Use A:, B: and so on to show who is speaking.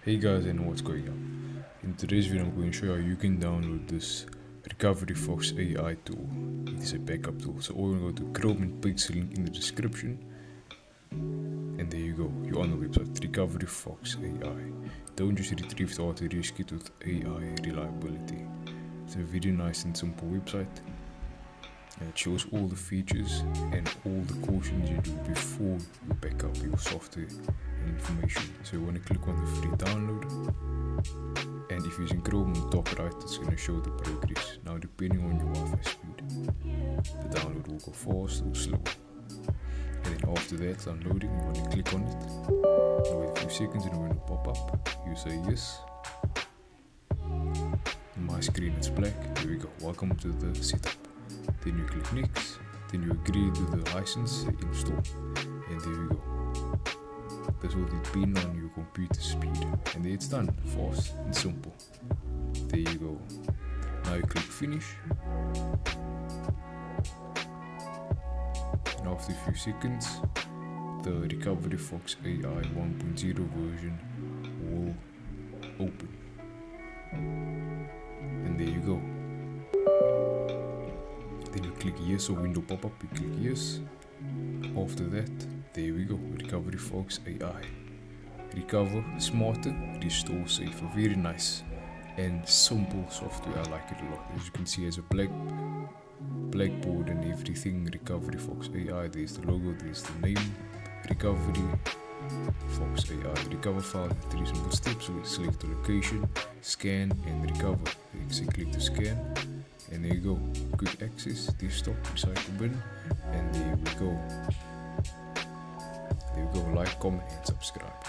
A: Hey guys, and what's going on? In today's video I'm going to show you how you can download this RecoveryFox AI tool. It is a backup tool, so all you're going to go to Chrome and paste the link in the description, and there you go, you're on the website RecoveryFox AI. Don't just retrieve the auto kit with AI reliability. It's a very nice and simple website. And it shows all the features and all the cautions you do before you back up your software and information. So you want to click on the free download, and if you're using Chrome on the top right, it's going to show the progress. Now depending on your Wi-Fi speed, the download will go fast or slow. And then after that it's downloading, you want to click on it, and wait a few seconds and it will pop up. You say yes. On my screen it's black. Here we go, welcome to the setup. Then you click next, then you agree to the license install, and there you go. This will depend on your computer speed, and there it's done, fast and simple. There you go. Now you click finish, and after a few seconds the RecoveryFox AI 1.0 version will open, and there you go. Then you click yes, or window pop up, you click yes. After that, there we go, RecoveryFox AI. Recover smarter, restore safer. Very nice and simple software. I like it a lot. As you can see, as a blackboard and everything. RecoveryFox AI. There's the logo, there's the name. RecoveryFox AI. Recover file in 3 simple steps. We select the location, scan, and recover. You click to scan. And there you go, quick access, desktop, recycle bin, and there we go. There we go, like, comment, and subscribe.